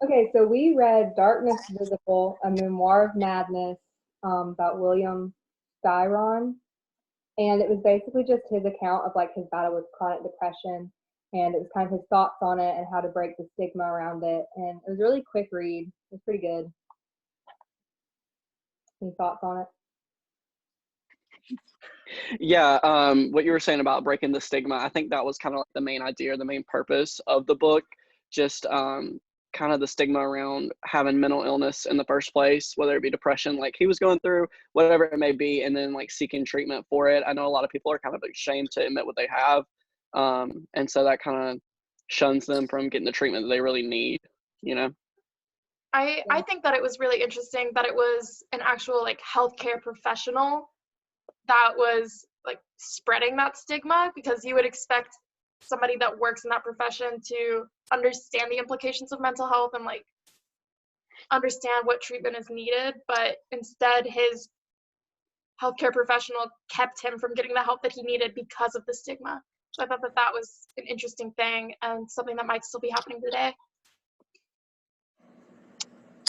Okay, so we read Darkness Visible, a memoir of madness about William Styron. And it was basically just his account of like his battle with chronic depression. And it was kind of his thoughts on it and how to break the stigma around it. And it was a really quick read. It was pretty good. Any thoughts on it? Yeah, what you were saying about breaking the stigma, I think that was kind of like the main idea, the main purpose of the book, just kind of the stigma around having mental illness in the first place, whether it be depression, like he was going through, whatever it may be, and then like seeking treatment for it. I know a lot of people are kind of ashamed to admit what they have, and so that kind of shuns them from getting the treatment that they really need, you know? I think that it was really interesting that it was an actual like healthcare professional that was like spreading that stigma, because you would expect somebody that works in that profession to understand the implications of mental health and like understand what treatment is needed, but instead his healthcare professional kept him from getting the help that he needed because of the stigma. So I thought that that was an interesting thing and something that might still be happening today.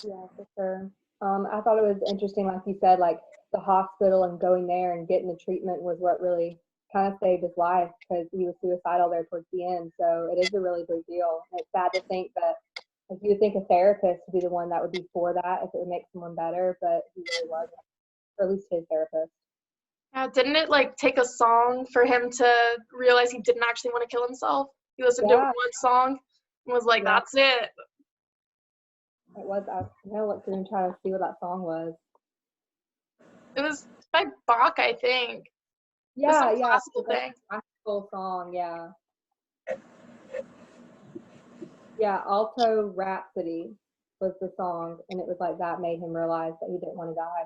Yeah, for sure. I thought it was interesting, like you said, like the hospital and going there and getting the treatment was what really kind of saved his life because he was suicidal there towards the end. So it is a really big deal. And it's sad to think that like you would think a therapist would be the one that would be for that if it would make someone better, but he really wasn't, or at least his therapist. Didn't it like take a song for him to realize he didn't actually want to kill himself? He listened to Yeah, one song and was like, yeah, that's it. it was. I'm gonna look through and try to see what that song was. It was by Bach, I think. It was some Yeah, yeah, classical it's like thing. a classical song. Yeah, yeah. Alto Rhapsody was the song, and it was like that made him realize that he didn't want to die.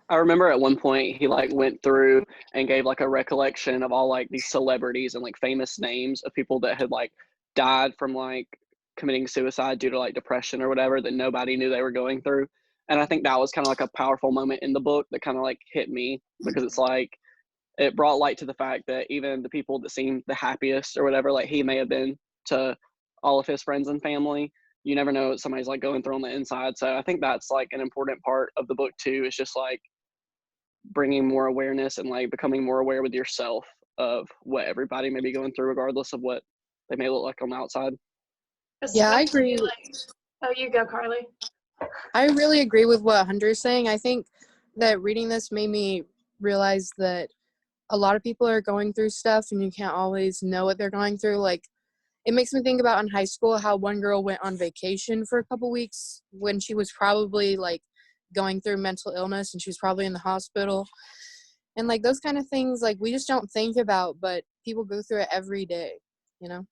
I remember at one point he like went through and gave like a recollection of all like these celebrities and like famous names of people that had like died from like committing suicide due to like depression or whatever that nobody knew they were going through. And I think that was kind of like a powerful moment in the book that kind of like hit me because it's like it brought light to the fact that even the people that seemed the happiest or whatever, like he may have been to all of his friends and family, you never know what somebody's like going through on the inside. So I think that's like an important part of the book too. It's just like bringing more awareness and like becoming more aware with yourself of what everybody may be going through, regardless of what they may look like on the outside. Yeah, I Especially agree. like, oh, you go, Karlee. I really agree with what Hunter's saying. I think that reading this made me realize that a lot of people are going through stuff and you can't always know what they're going through. Like, it makes me think about in high school how one girl went on vacation for a couple weeks when she was probably like going through mental illness and she was probably in the hospital. And like those kind of things, like we just don't think about, but people go through it every day, you know?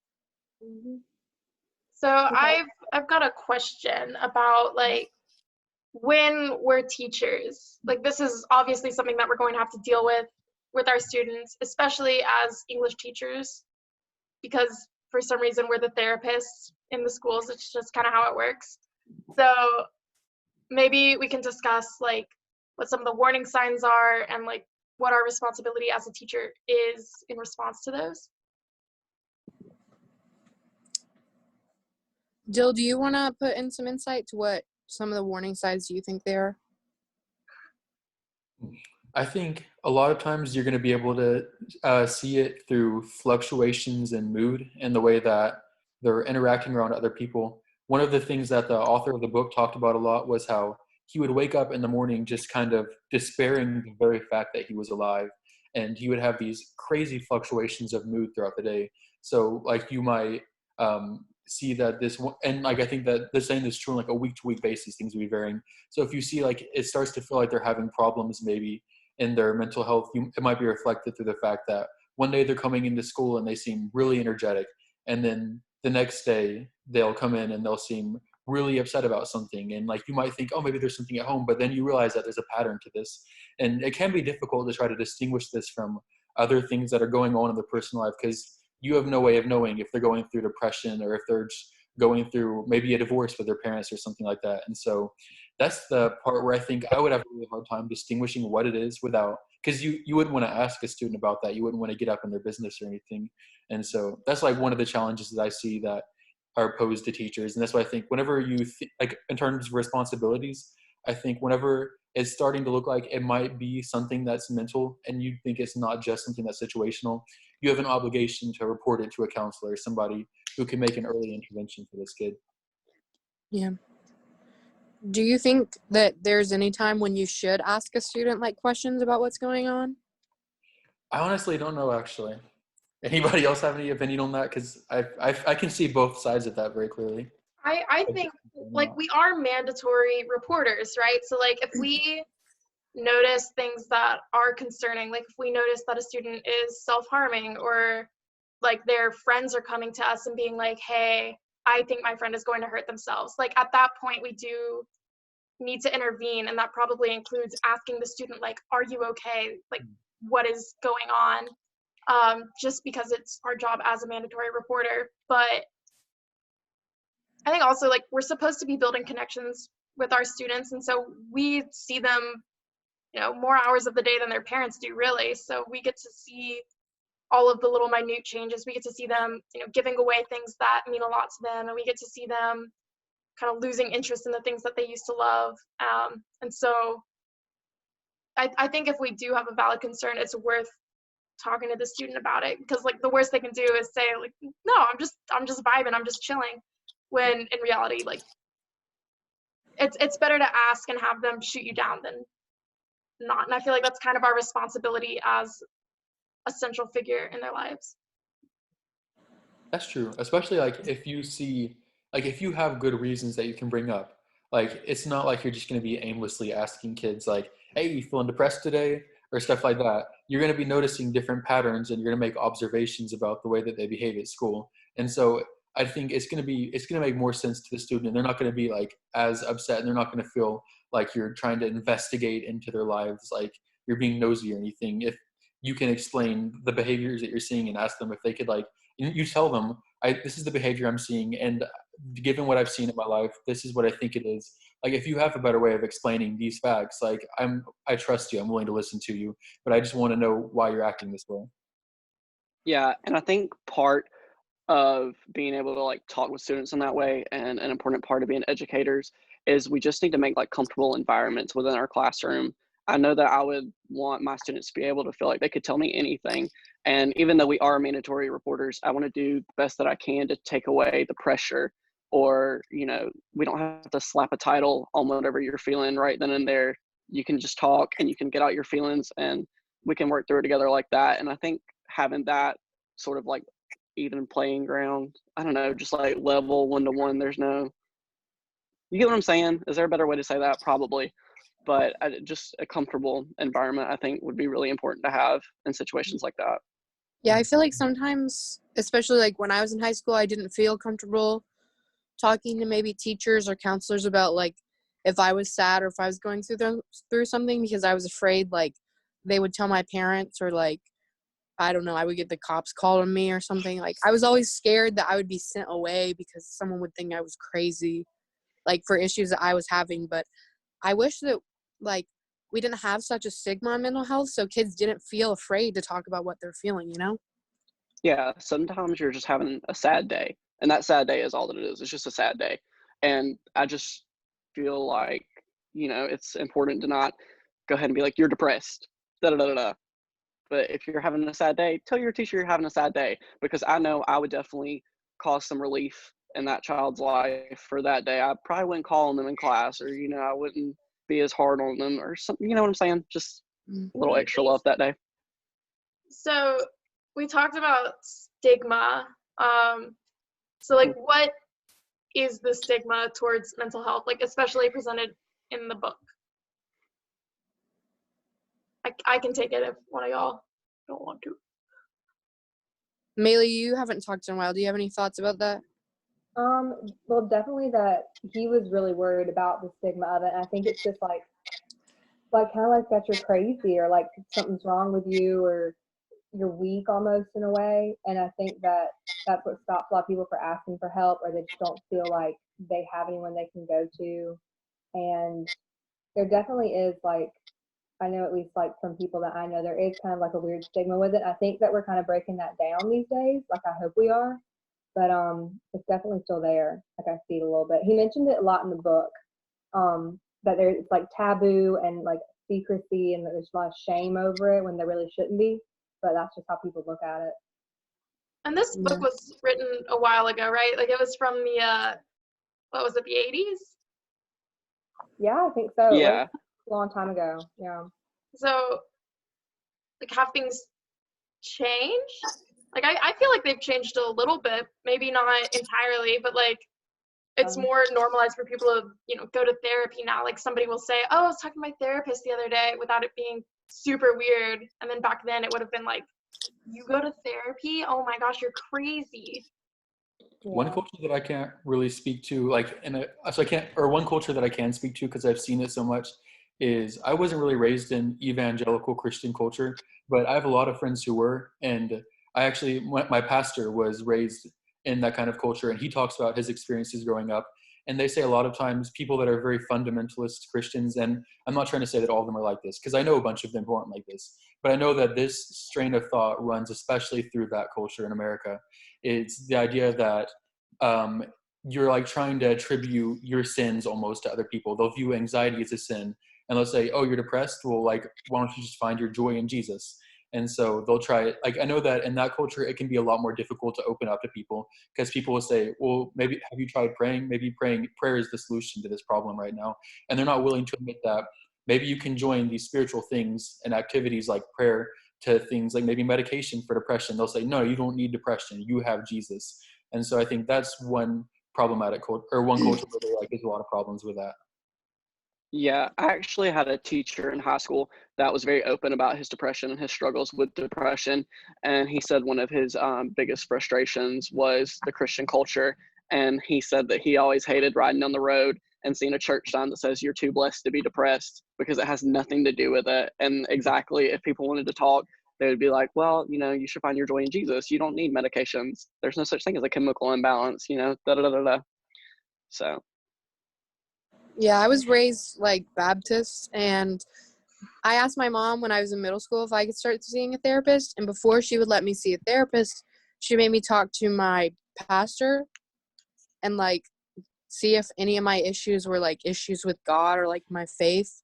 Mm-hmm. So I've got a question about like when we're teachers. Like this is obviously something that we're going to have to deal with our students, especially as English teachers, because for some reason we're the therapists in the schools. It's just kind of how it works. So maybe we can discuss like what some of the warning signs are and like what our responsibility as a teacher is in response to those. Dill, do you want to put in some insight to what some of the warning signs you think they are? I think a lot of times you're going to be able to see it through fluctuations in mood and the way that they're interacting around other people. One of the things that the author of the book talked about a lot was how he would wake up in the morning just kind of despairing the very fact that he was alive. And he would have these crazy fluctuations of mood throughout the day. So like you might see that this, and like I think that the same is true on like a week-to-week basis, things will be varying. So if you see like it starts to feel like they're having problems maybe in their mental health, it might be reflected through the fact that one day they're coming into school and they seem really energetic, and then the next day they'll come in and they'll seem really upset about something, and like you might think, oh, maybe there's something at home, but then you realize that there's a pattern to this. And it can be difficult to try to distinguish this from other things that are going on in their personal life, because you have no way of knowing if they're going through depression or if they're just going through maybe a divorce with their parents or something like that. And so that's the part where I think I would have a really hard time distinguishing what it is without because you wouldn't want to ask a student about that. You wouldn't want to get up in their business or anything. And so that's like one of the challenges that I see that are posed to teachers. And that's why I think whenever like in terms of responsibilities, I think whenever it's starting to look like it might be something that's mental and you think it's not just something that's situational, you have an obligation to report it to a counselor, somebody who can make an early intervention for this kid. Yeah. Do you think that there's any time when you should ask a student like questions about what's going on? I honestly don't know, actually. Anybody else have any opinion on that? Because I can see both sides of that very clearly. I think like we are mandatory reporters, right? So like if we notice things that are concerning, like if we notice that a student is self-harming or like their friends are coming to us and being like, hey, I think my friend is going to hurt themselves. Like at that point we do need to intervene, and that probably includes asking the student like, are you okay? Like what is going on? Just because it's our job as a mandatory reporter. But I think also like we're supposed to be building connections with our students, and so we see them, you know, more hours of the day than their parents do, really. So we get to see all of the little minute changes. We get to see them, you know, giving away things that mean a lot to them, and we get to see them kind of losing interest in the things that they used to love. And so I think if we do have a valid concern, it's worth talking to the student about it, because like the worst they can do is say like, no, I'm just vibing, I'm just chilling, when in reality like it's better to ask and have them shoot you down than not. And I feel like that's kind of our responsibility as a central figure in their lives. That's true, especially like if you see, like if you have good reasons that you can bring up, like it's not like you're just going to be aimlessly asking kids like, hey, you feeling depressed today, or stuff like that. You're going to be noticing different patterns and you're going to make observations about the way that they behave at school. And so I think it's going to make more sense to the student, and they're not going to be like as upset, and they're not going to feel like you're trying to investigate into their lives, like you're being nosy or anything. If you can explain the behaviors that you're seeing and ask them if they could like, you tell them, this is the behavior I'm seeing, and given what I've seen in my life, this is what I think it is. Like if you have a better way of explaining these facts, like I trust you, I'm willing to listen to you, but I just want to know why you're acting this way. Yeah, and I think part of being able to like talk with students in that way, and an important part of being educators, is we just need to make like comfortable environments within our classroom. I know that I would want my students to be able to feel like they could tell me anything. And even though we are mandatory reporters, I want to do the best that I can to take away the pressure, or, you know, we don't have to slap a title on whatever you're feeling right then and there. You can just talk and you can get out your feelings, and we can work through it together like that. And I think having that sort of like even playing ground, I don't know, just like level one-to-one, there's no, you get what I'm saying? Is there a better way to say that? Probably. But just a comfortable environment, I think, would be really important to have in situations like that. Yeah, I feel like sometimes, especially like when I was in high school, I didn't feel comfortable talking to maybe teachers or counselors about like if I was sad or if I was going through something, because I was afraid like they would tell my parents, or like I don't know, I would get the cops called on me or something. Like I was always scared that I would be sent away because someone would think I was crazy, like for issues that I was having. But I wish that like we didn't have such a stigma on mental health, so kids didn't feel afraid to talk about what they're feeling, you know? Yeah, sometimes you're just having a sad day, and that sad day is all that it is. It's just a sad day. And I just feel like, you know, it's important to not go ahead and be like, you're depressed, da da da da da. But if you're having a sad day, tell your teacher you're having a sad day, because I know I would definitely cause some relief in that child's life for that day. I probably wouldn't call on them in class, or, you know, I wouldn't be as hard on them or something. You know what I'm saying? Just a little extra love that day. So we talked about stigma. So like what is the stigma towards mental health, like especially presented in the book? I can take it if one of y'all don't want to. Maeley, you haven't talked in a while. Do you have any thoughts about that? Well, definitely that he was really worried about the stigma of it. And I think it's just like kind of like that you're crazy, or like something's wrong with you, or you're weak almost in a way. And I think that that's what stops a lot of people from asking for help, or they just don't feel like they have anyone they can go to. And there definitely is like I know at least like from people that I know, there is kind of like a weird stigma with it. I think that we're kind of breaking that down these days. Like I hope we are, but it's definitely still there. Like I see it a little bit. He mentioned it a lot in the book. That there's like taboo and like secrecy, and that there's a lot of shame over it when there really shouldn't be. But that's just how people look at it. And this book was written a while ago, right? Like it was from the what was it, the 80s? Yeah, I think so. Yeah. Like, a long time ago. Yeah. So like have things changed? Like I feel like they've changed a little bit, maybe not entirely, but like it's more normalized for people to, you know, go to therapy now. Like somebody will say, oh, I was talking to my therapist the other day, without it being super weird. And then back then it would have been like, you go to therapy? Oh my gosh, you're crazy. Yeah. One culture that I can't really speak to, like, one culture that I can speak to because I've seen it so much, is I wasn't really raised in evangelical Christian culture, but I have a lot of friends who were, and my pastor was raised in that kind of culture, and he talks about his experiences growing up. And they say a lot of times people that are very fundamentalist Christians, and I'm not trying to say that all of them are like this, because I know a bunch of them who aren't like this, but I know that this strain of thought runs especially through that culture in America. It's the idea that you're like trying to attribute your sins almost to other people. They'll view anxiety as a sin, and they'll say, oh, you're depressed? Well, like, why don't you just find your joy in Jesus? And so they'll try, like, I know that in that culture, it can be a lot more difficult to open up to people, because people will say, well, maybe, have you tried praying? Maybe prayer is the solution to this problem right now. And they're not willing to admit that maybe you can join these spiritual things and activities like prayer to things like maybe medication for depression. They'll say, no, you don't need depression. You have Jesus. And so I think that's one problematic culture, or one culture where like there's a lot of problems with that. Yeah, I actually had a teacher in high school that was very open about his depression and his struggles with depression. And he said one of his biggest frustrations was the Christian culture. And he said that he always hated riding down the road and seeing a church sign that says you're too blessed to be depressed, because it has nothing to do with it. And exactly, if people wanted to talk, they would be like, well, you know, you should find your joy in Jesus. You don't need medications. There's no such thing as a chemical imbalance, you know, da da da da da. So. Yeah, I was raised like Baptist, and I asked my mom when I was in middle school if I could start seeing a therapist, and before she would let me see a therapist, she made me talk to my pastor and like see if any of my issues were like issues with God or like my faith.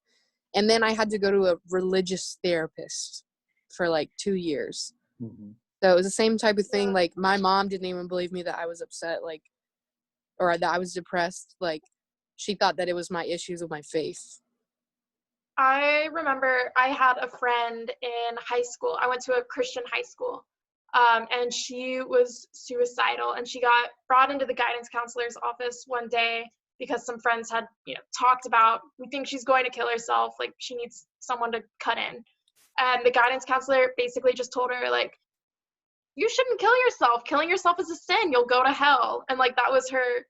And then I had to go to a religious therapist for like 2 years. Mm-hmm. So it was the same type of thing. Like my mom didn't even believe me that I was upset, like, or that I was depressed. Like, she thought that it was my issues with my faith. I remember I had a friend in high school. I went to a Christian high school, and she was suicidal, and she got brought into the guidance counselor's office one day because some friends had, you know, talked about, we think she's going to kill herself, like she needs someone to cut in. And the guidance counselor basically just told her, like, you shouldn't kill yourself. Killing yourself is a sin. You'll go to hell. And like that was her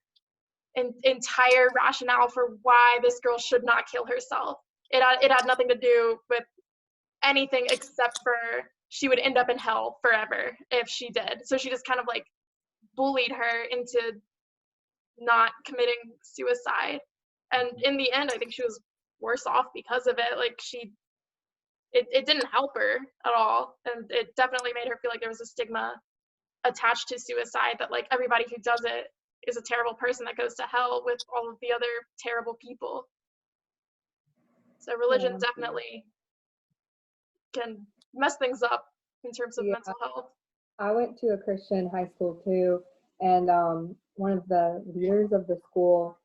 entire rationale for why this girl should not kill herself. It had nothing to do with anything except for she would end up in hell forever if she did. So she just kind of like bullied her into not committing suicide. And in the end, I think she was worse off because of it. Like it didn't help her at all. And it definitely made her feel like there was a stigma attached to suicide, that like everybody who does it is a terrible person that goes to hell with all of the other terrible people. So religion definitely can mess things up in terms of mental health. I went to a Christian high school too, and one of the leaders of the school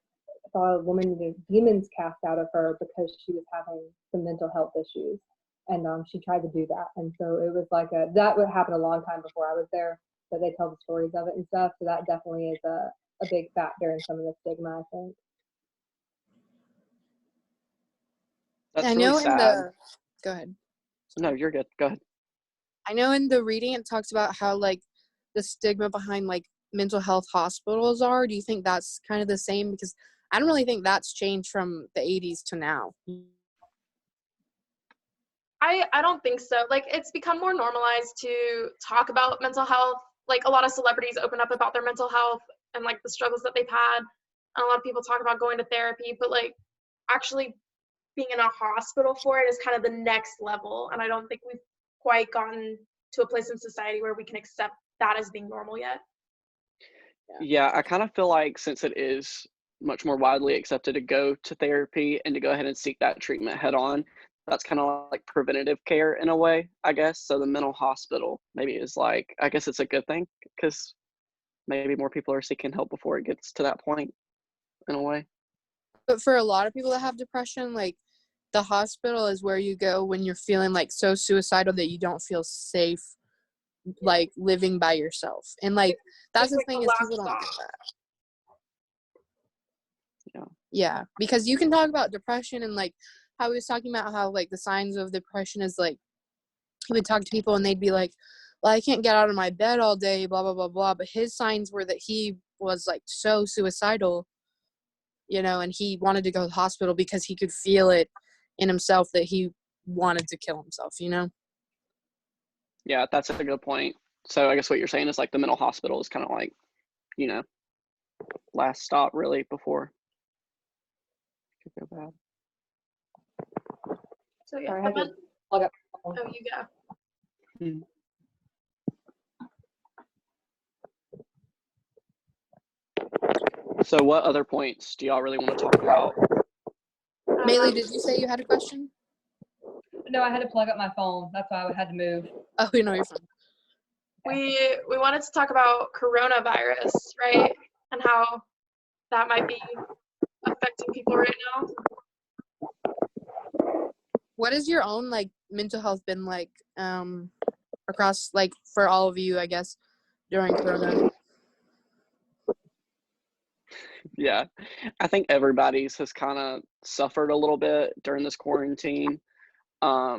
saw a woman with demons cast out of her because she was having some mental health issues, and she tried to do that. And so it was like that would happen a long time before I was there, but they tell the stories of it and stuff. So that definitely is a big factor in some of the stigma, I think. That's I really know sad. Go ahead. No, you're good. Go ahead. I know in the reading it talks about how like the stigma behind like mental health hospitals are. Do you think that's kind of the same? Because I don't really think that's changed from the 80s to now. I don't think so. Like it's become more normalized to talk about mental health. Like a lot of celebrities open up about their mental health and like the struggles that they've had. And a lot of people talk about going to therapy, but like actually being in a hospital for it is kind of the next level, and I don't think we've quite gotten to a place in society where we can accept that as being normal yet. Yeah, I kind of feel like since it is much more widely accepted to go to therapy and to go ahead and seek that treatment head on, that's kind of like preventative care in a way, I guess. So the mental hospital maybe is like, I guess it's a good thing because maybe more people are seeking help before it gets to that point in a way. But for a lot of people that have depression, like the hospital is where you go when you're feeling like so suicidal that you don't feel safe, like living by yourself. And like that's the Like thing the is last people don't get stop. that. Yeah. Yeah, because you can talk about depression and like how he was talking about how like the signs of depression is like he would talk to people and they'd be like, well, I can't get out of my bed all day, blah blah blah blah. But his signs were that he was like so suicidal, you know, and he wanted to go to the hospital because he could feel it in himself that he wanted to kill himself, you know? Yeah, that's a good point. So I guess what you're saying is like the mental hospital is kind of like, you know, last stop really before it could go bad. So yeah, Sorry, I had to the plug up. oh, you go. So what other points do y'all really want to talk about? Maeley, did you say you had a question? No, I had to plug up my phone. That's why I had to move. Oh, you know, you're fine. We wanted to talk about coronavirus, right? And how that might be affecting people right now. What has your own like mental health been like across like for all of you, I guess, during Corona? Yeah, I think everybody's has kind of suffered a little bit during this quarantine. I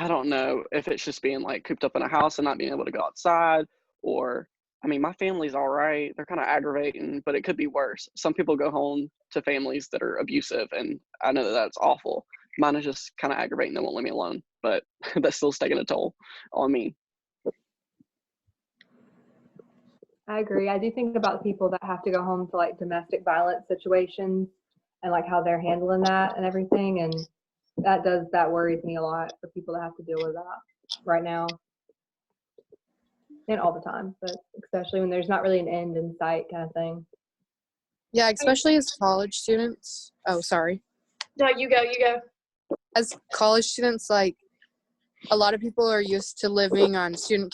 don't know if it's just being like cooped up in a house and not being able to go outside, or I mean, my family's all right. They're kind of aggravating, but it could be worse. Some people go home to families that are abusive, and I know that that's awful. Mine is just kind of aggravating. They won't leave me alone, but that's still taking a toll on me. I agree. I do think about the people that have to go home to like domestic violence situations and like how they're handling that and everything. And that worries me a lot for people that have to deal with that right now. And all the time, but especially when there's not really an end in sight kind of thing. Yeah, especially as college students. Oh, sorry. No, you go. As college students, like a lot of people are used to living on student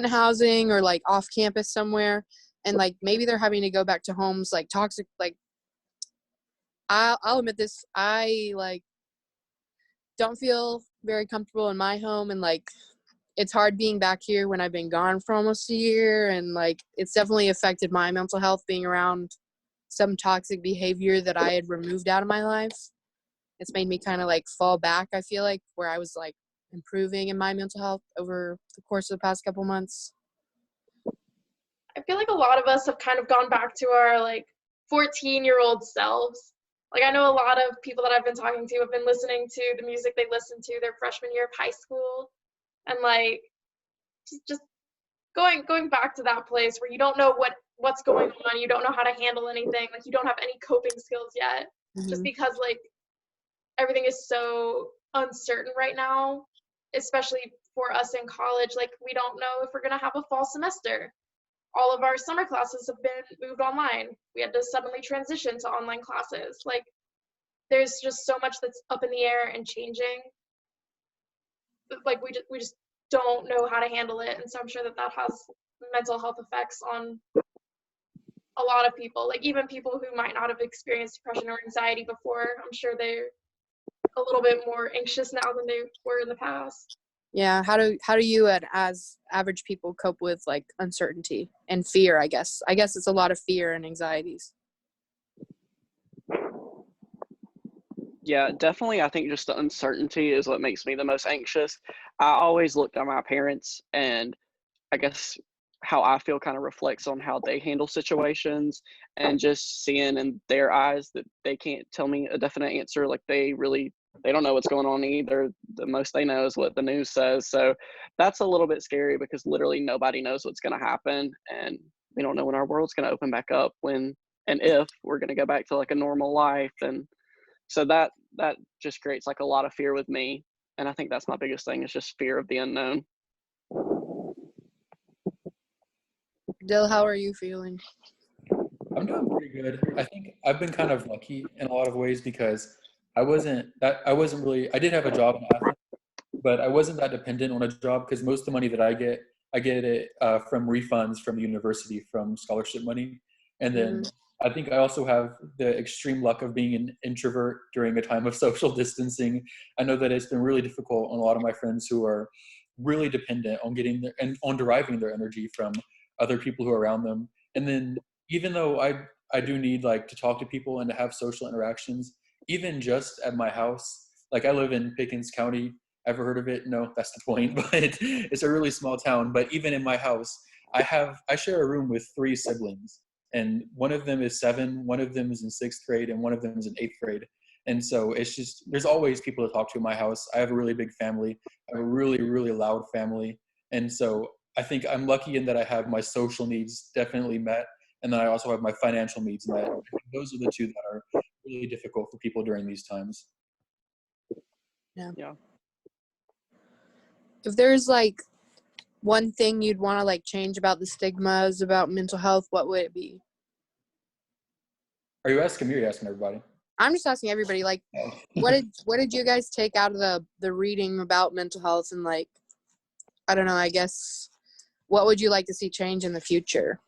housing or like off campus somewhere, and like maybe they're having to go back to homes like toxic. Like I'll admit this, I like don't feel very comfortable in my home, and like it's hard being back here when I've been gone for almost a year, and like it's definitely affected my mental health being around some toxic behavior that I had removed out of my life. It's made me kind of like fall back, I feel like, where I was like improving in my mental health over the course of the past couple months. I feel like a lot of us have kind of gone back to our like 14-year-old selves. Like I know a lot of people that I've been talking to have been listening to the music they listened to their freshman year of high school, and like just going back to that place where you don't know what's going on, you don't know how to handle anything, like you don't have any coping skills yet, just because like everything is so uncertain right now, especially for us in college. Like we don't know if we're gonna have a fall semester. All of our summer classes have been moved online. We had to suddenly transition to online classes. Like there's just so much that's up in the air and changing. Like we just don't know how to handle it, and so I'm sure that has mental health effects on a lot of people. Like even people who might not have experienced depression or anxiety before, I'm sure they're a little bit more anxious now than they were in the past. Yeah, how do you as average people cope with like uncertainty and fear? I guess it's a lot of fear and anxieties. Yeah, definitely. I think just the uncertainty is what makes me the most anxious. I always look at my parents, and I guess how I feel kind of reflects on how they handle situations, and just seeing in their eyes that they can't tell me a definite answer. Like they don't know what's going on either. The most they know is what the news says. So that's a little bit scary because literally nobody knows what's going to happen, and we don't know when our world's going to open back up, when and if we're going to go back to like a normal life. And so that just creates like a lot of fear with me. And I think that's my biggest thing, is just fear of the unknown. Dill, how are you feeling? I'm doing pretty good. I think I've been kind of lucky in a lot of ways because I did have a job in Athens, but I wasn't that dependent on a job because most of the money that I get it from refunds from the university, from scholarship money. And then I think I also have the extreme luck of being an introvert during a time of social distancing. I know that it's been really difficult on a lot of my friends who are really dependent on on deriving their energy from other people who are around them. And then even though I do need like to talk to people and to have social interactions, even just at my house, like I live in Pickens County. Ever heard of it? No, that's the point. But it's a really small town. But even in my house, I share a room with 3 siblings, and one of them is 7, one of them is in 6th grade, and one of them is in 8th grade. And so it's just, there's always people to talk to in my house. I have a really big family. I have a really, really loud family. And so I think I'm lucky in that I have my social needs definitely met, and then I also have my financial needs met. Those are the 2 that are really difficult for people during these times. Yeah. If there's like one thing you'd want to like change about the stigmas about mental health, what would it be? Are you asking me or are you asking everybody? I'm just asking everybody, like, what did you guys take out of the reading about mental health, and like, I don't know, I guess, what would you like to see change in the future?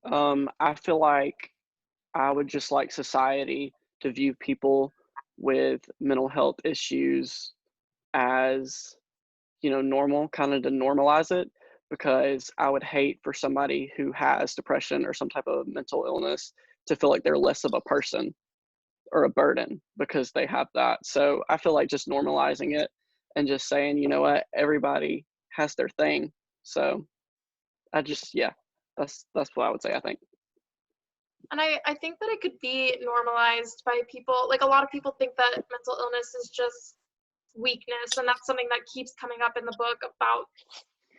I feel like I would just like society to view people with mental health issues as, normal, kind of to normalize it, because I would hate for somebody who has depression or some type of mental illness to feel like they're less of a person or a burden because they have that. So I feel like just normalizing it and just saying, you know what, everybody has their thing. So that's what I would say, I think. And I think that it could be normalized by people. Like, a lot of people think that mental illness is just weakness, and that's something that keeps coming up in the book about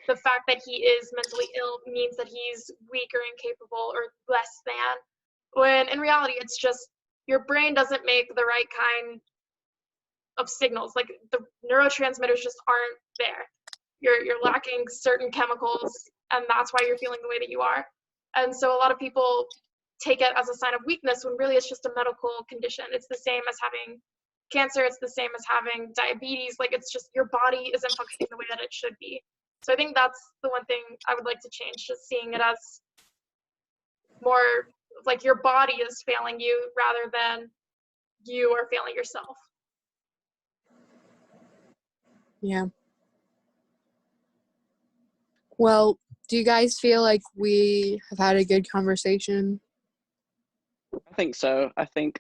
the fact that he is mentally ill means that he's weak or incapable or less than, when in reality it's just your brain doesn't make the right kind of signals. Like, the neurotransmitters just aren't there. You're lacking certain chemicals, and that's why you're feeling the way that you are. And so a lot of people take it as a sign of weakness when really it's just a medical condition. It's the same as having cancer, it's the same as having diabetes. Like, it's just your body isn't functioning the way that it should be. So I think that's the one thing I would like to change, just seeing it as more like your body is failing you rather than you are failing yourself. Yeah. Well, do you guys feel like we have had a good conversation? I think so. I think,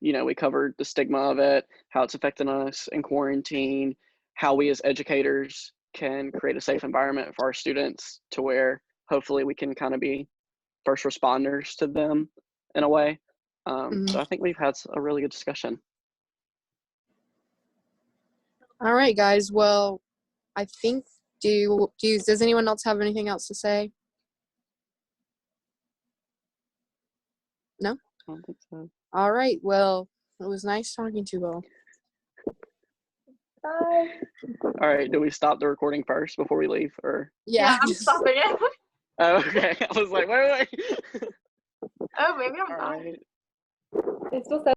we covered the stigma of it, how it's affecting us in quarantine, how we as educators can create a safe environment for our students to where hopefully we can kind of be first responders to them in a way. So I think we've had a really good discussion. All right, guys. Well, I think, does anyone else have anything else to say? No? I don't think so. All right. Well, it was nice talking to you all. Bye. All right, do we stop the recording first before we leave, or? Yeah, I'm stopping it. Oh, okay. I was like, wait. Oh, maybe I'm All not. right. It still says